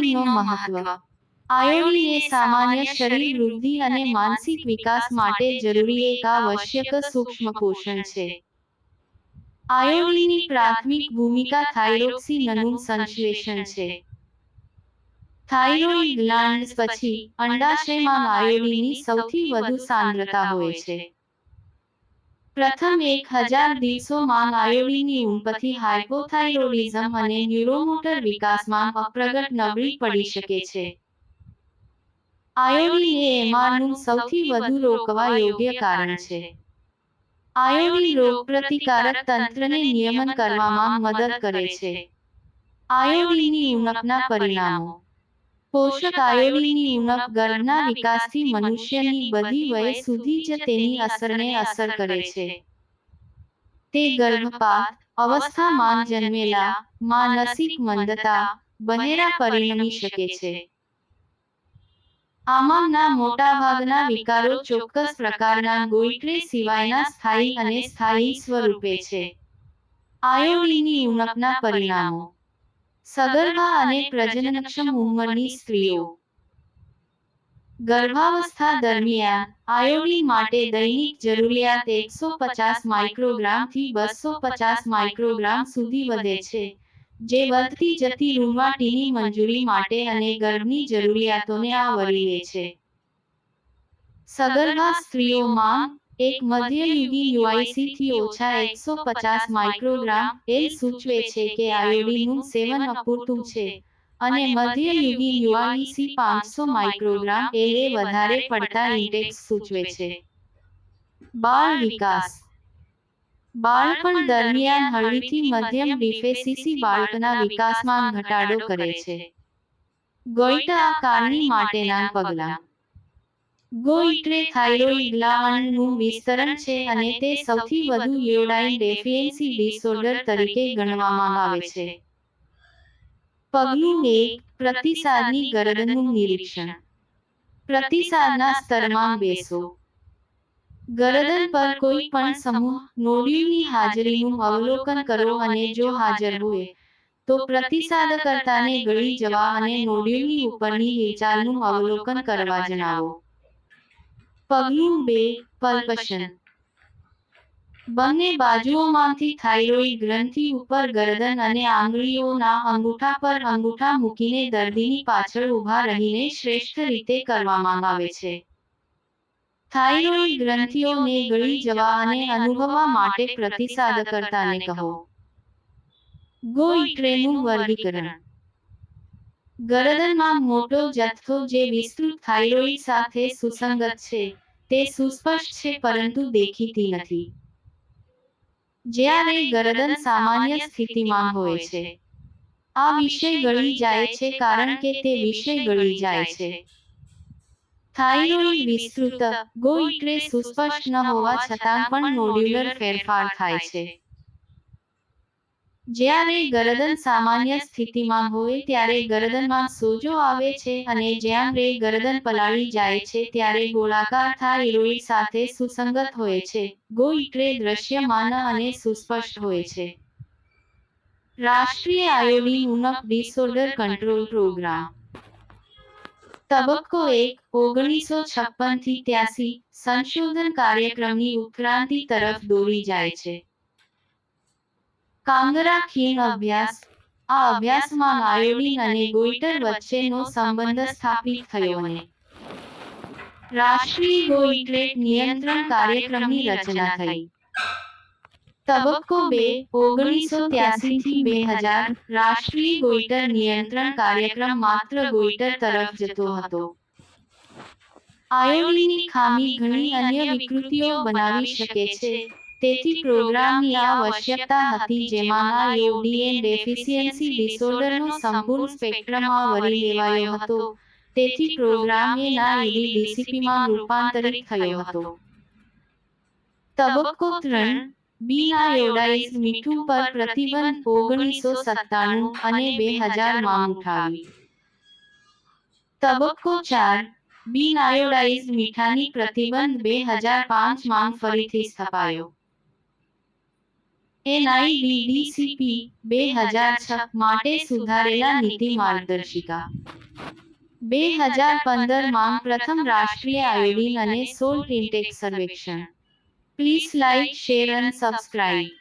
આયોડિનનું મહત્વ. આયોડિન એ સામાન્ય શરીર વૃદ્ધિ અને માનસિક વિકાસ માટે જરૂરી એક આવશ્યક સૂક્ષ્મ પોષણ છે. આયોડિનની પ્રાથમિક ભૂમિકા થાઇરોક્સિનનું સંશ્લેષણ છે. થાઇરોઇડ ગ્લાન્ડ્સ પછી અંડાશયમાં આયોડિનની સૌથી વધુ સાંદ્રતા હોય છે. પ્રથમ 1000 દિવસોમાં આયોડિનની ઉણપથી હાઇપોથાઇરોડિઝમ અને ન્યુરોમોટર વિકાસમાં અપ્રગટ નબળી પડી શકે છે. આયોડિન એ એમઆરનું સૌથી વધુ રોકવા યોગ્ય કારણ છે. આયોડિન રોગપ્રતિકારક તંત્રને નિયમન કરવામાં મદદ કરે છે. આયોડિનની ઉણપના પરિણામો. પોષક આયોડિનની ઉણપ ગર્ભના વિકાસથી મનુષ્યની બધી વય સુધી જ તેની અસરને અસર કરે છે. તે ગર્ભપાત અવસ્થામાં જન્મેલા માનસિક મંદતા બહેરા પરિણમી શકે છે. આમાંના મોટાભાગના વિકારો ચોક્કસ પ્રકારના ગોઈટ્રે સિવાયના સ્થાયી અને સ્થાયી સ્વરૂપે છે. આયોડિનની ઉણપના પરિણામો. સગર્ભા અને પ્રજનનક્ષમ ઉંમરની સ્ત્રીઓ. ગર્ભાવસ્થા દરમિયાન આયોડિન માટે દૈનિક જરૂરિયાત 150 માઇક્રોગ્રામથી 250 માઇક્રોગ્રામ સુધી વધે છે, જે વધતી જતી રૂંવાટીની મંજૂરી માટે અને ગર્ભની જરૂરિયાતોને આવરી લે છે. સગર્ભા સ્ત્રીઓમાં એક મધ્યયુગીન યુઆઈસીથી ઓછા 150 માઇક્રોગ્રામ એલ સૂચવે છે કે આયોડિનનું સેવન અપૂરતું છે, અને મધ્યયુગીન યુઆઈસી 500 માઇક્રોગ્રામ એલ એ વધારે પડતા ઇન્ટેક્સ સૂચવે છે. બાળ વિકાસ. બાળપણ દરમિયાન હળવીથી મધ્યમ ડિફેસિસી બાળકના વિકાસમાં ઘટાડો કરે છે. ગોઈટા કારણી માટેના પગલાં. ગોઈટ્રે થાઇરોઇડ ગ્લાન્ડનું વિસ્તરણ છે અને તે સૌથી વધુ યોડાઇન ડેફિયન્સી ડિસઓર્ડર તરીકે ગણવામાં આવે છે. પગલું 1. પ્રતિસાદની ગરદનનું નિરીક્ષણ. પ્રતિસાદના સ્તરમાં બેસો. ગરદન પર કોઈ પણ સમૂહ નોડ્યુલની હાજરીનું અવલોકન કરો અને જો હાજર હોય, તો પ્રતિસાદકર્તાને ગળી જવા અને નોડ્યુલની ઉપરની હિલચાલનું અવલોકન કરવા જણાવો. પગલું 2. પલ્પશન. બંને બાજુઓમાંથી થાઇરોઇડ ગ્રંથિ ઉપર ગરદન અને આંગળીઓના અંગૂઠા પર અંગૂઠા મૂકીને દર્દીની પાછળ ઊભા રહીને શ્રેષ્ઠ રીતે કરવામાં આવે છે. થાઇરોઇડ ગ્રંથિઓને ગળી જવા અને અનુભવવા માટે પ્રતિસાદકર્તાને કહો. ગોઈટ્રેનું વર્ગીકરણ. ગરદનમાં મોટો જથ્થો જે વિસ્તૃત થાઇરોઇડ સાથે સુસંગત છે, તે સુસ્પષ્ટ છે પરંતુ દેખીતી નથી. જ્યારે ગરદન સામાન્ય સ્થિતિમાં હોય છે, આ વિષય ગળી જાય છે કારણ કે તે વિષય ગળી જાય છે. થાઇરોઇડ વિસ્તૃત, ગોઈટ્રે સુસ્પષ્ટ ન હોવા છતાં પણ નોડ્યુલર ફેરફાર થાય છે. જ્યારે ગરદન સામાન્ય સ્થિતિમાં હોય ત્યારે ગરદનમાં સોજો આવે છે અને જ્યારે ગરદન પલાળી જાય છે ત્યારે ગોળાકાર થાઇરોઇડ સાથે સુસંગત હોય છે. ગોઈટ્રે દૃશ્યમાન અને સુસ્પષ્ટ હોય છે. રાષ્ટ્રીય આયોડિન ઉણપ ડિસઓર્ડર કંટ્રોલ પ્રોગ્રામ. તબક્કો 1. 1956 થી 83 સંશોધન કાર્યક્રમની ઉત્ક્રાંતિ તરફ દોરી જાય છે. કાંગરા ખીણ અભ્યાસ. આ અભ્યાસમાં આયોડિન અને ગોઈટર વચ્ચેનો સંબંધ સ્થાપિત થયો અને રાષ્ટ્રીય ગોઈટ્રેટ નિયંત્રણ કાર્યક્રમની રચના થઈ. તબક્કો 2. 1983 થી 2000 રાષ્ટ્રીય ગોઈટર નિયંત્રણ કાર્યક્રમ માત્ર ગોઈટર તરફ જતો હતો. આયોડિનની ખામી ઘણી અન્ય વિકૃતિઓ બનાવી શકે છે, તેથી પ્રોગ્રામની આવશ્યકતા હતી જેમાં આયોડિન ડેફિસિયન્સી ડિસઓર્ડરનો સંપૂર્ણ સ્પેક્ટ્રમ આવરી લેવાયો હતો, તેથી પ્રોગ્રામ એ ડીસીપીમાં રૂપાંતરિત થયો હતો. તબક્કો 3. બિન-આયોડાઇઝ્ડ મીઠું પર પ્રતિબંધ 1997 અને 2000 માં ઉઠાવી. તબક્કો 4. બિન-આયોડાઇઝ્ડ મીઠાની પ્રતિબંધ 2005 માં ફરીથી સ્થપાયો. NIVDCP 2006 માટે સુધારેલા નીતિ માર્ગદર્શિકા 2015 માંગ પ્રથમ રાષ્ટ્રીય આયોડીન અને સોલ્ટ ઇન્ટેક સર્વેક્ષણ. પ્લીઝ લાઇક, શેર અને સબસ્ક્રાઇબ.